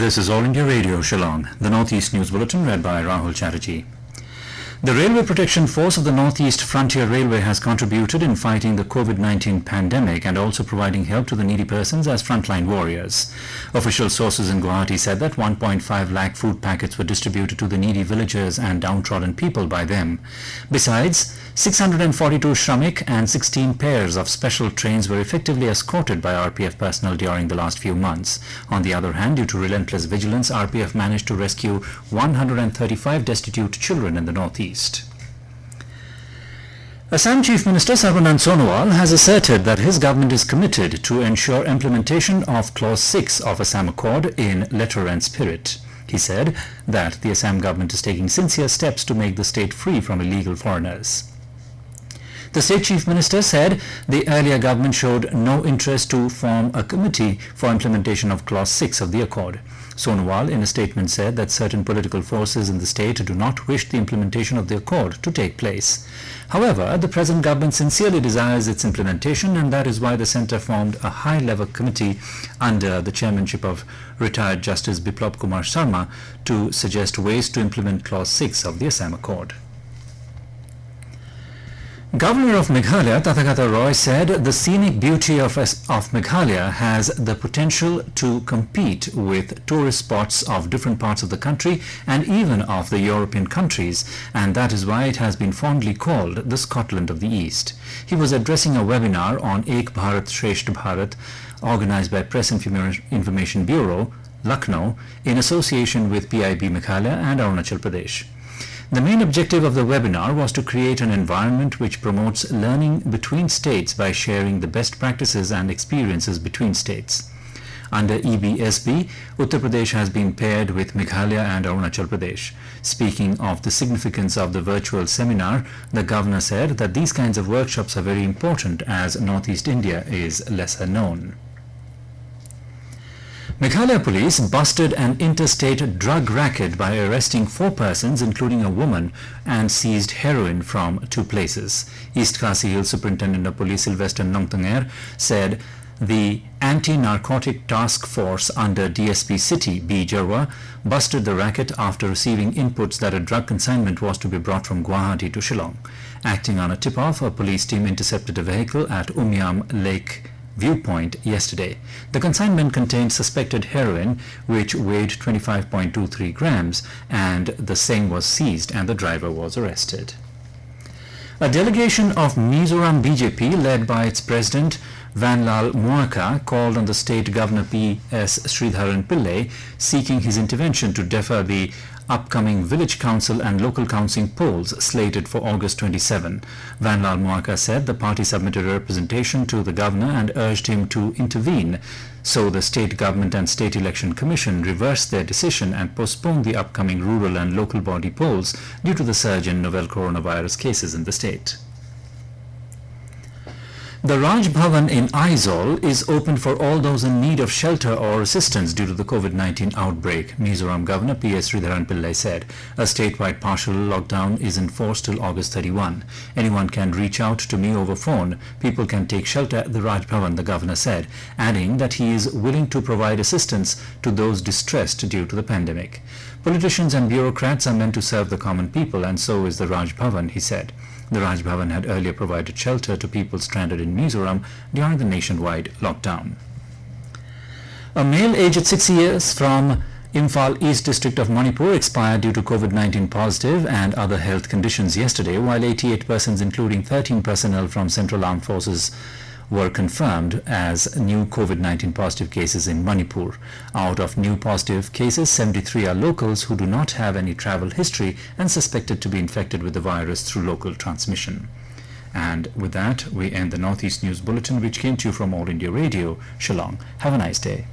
This is All India Radio, Shillong. The Northeast News Bulletin read by Rahul Chatterjee. The Railway Protection Force of the Northeast Frontier Railway has contributed in fighting the COVID-19 pandemic and also providing help to the needy persons as frontline warriors. Official sources in Guwahati said that 1.5 lakh food packets were distributed to the needy villagers and downtrodden people by them. Besides, 642 Shramik and 16 pairs of special trains were effectively escorted by RPF personnel during the last few months. On the other hand, due to relentless vigilance, RPF managed to rescue 135 destitute children in the northeast. Assam Chief Minister Sarbananda Sonowal has asserted that his government is committed to ensure implementation of Clause 6 of Assam Accord in letter and spirit. He said that the Assam government is taking sincere steps to make the state free from illegal foreigners. The State Chief Minister said the earlier government showed no interest to form a committee for implementation of Clause 6 of the Accord. Sonowal, in a statement, said that certain political forces in the state do not wish the implementation of the Accord to take place. However, the present government sincerely desires its implementation, and that is why the centre formed a high-level committee under the chairmanship of retired Justice Biplab Kumar Sharma to suggest ways to implement Clause 6 of the Assam Accord. Governor of Meghalaya Tathagata Roy said the scenic beauty of Meghalaya has the potential to compete with tourist spots of different parts of the country and even of the European countries, and that is why it has been fondly called the Scotland of the East. He was addressing a webinar on Ek Bharat Shresth Bharat organized by Press Information Bureau, Lucknow, in association with PIB Meghalaya and Arunachal Pradesh. The main objective of the webinar was to create an environment which promotes learning between states by sharing the best practices and experiences between states. Under EBSB, Uttar Pradesh has been paired with Meghalaya and Arunachal Pradesh. Speaking of the significance of the virtual seminar, the governor said that these kinds of workshops are very important as Northeast India is lesser known. Meghalaya Police busted an interstate drug racket by arresting 4 persons, including a woman, and seized heroin from 2 places. East Khasi Hills Superintendent of Police Sylvester Nongtanger said the Anti-Narcotic Task Force under DSP City, B. Jarwa, busted the racket after receiving inputs that a drug consignment was to be brought from Guwahati to Shillong. Acting on a tip-off, a police team intercepted a vehicle at Umyam Lake Viewpoint yesterday. The consignment contained suspected heroin, which weighed 25.23 grams, and the same was seized and the driver was arrested. A delegation of Mizoram BJP, led by its president Vanlal Muaka, called on the state Governor P.S. Sreedharan Pillai, seeking his intervention to defer the upcoming village council and local council polls slated for August 27. Vanlal Muaka said the party submitted a representation to the governor and urged him to intervene, so the state government and state election commission reversed their decision and postponed the upcoming rural and local body polls due to the surge in novel coronavirus cases in the state. The Raj Bhavan in Aizawl is open for all those in need of shelter or assistance due to the COVID-19 outbreak, Mizoram Governor P.S. Sreedharan Pillai said. A statewide partial lockdown is enforced till August 31. Anyone can reach out to me over phone. People can take shelter at the Raj Bhavan, the governor said, adding that he is willing to provide assistance to those distressed due to the pandemic. Politicians and bureaucrats are meant to serve the common people, and so is the Raj Bhavan, he said. The Raj Bhavan had earlier provided shelter to people stranded in Mizoram during the nationwide lockdown. A male aged 6 years from Imphal East district of Manipur expired due to COVID-19 positive and other health conditions yesterday, while 88 persons, including 13 personnel from Central Armed Forces, were confirmed as new COVID-19 positive cases in Manipur. Out of new positive cases, 73 are locals who do not have any travel history and suspected to be infected with the virus through local transmission. And with that, we end the Northeast News Bulletin, which came to you from All India Radio, Shillong. Have a nice day.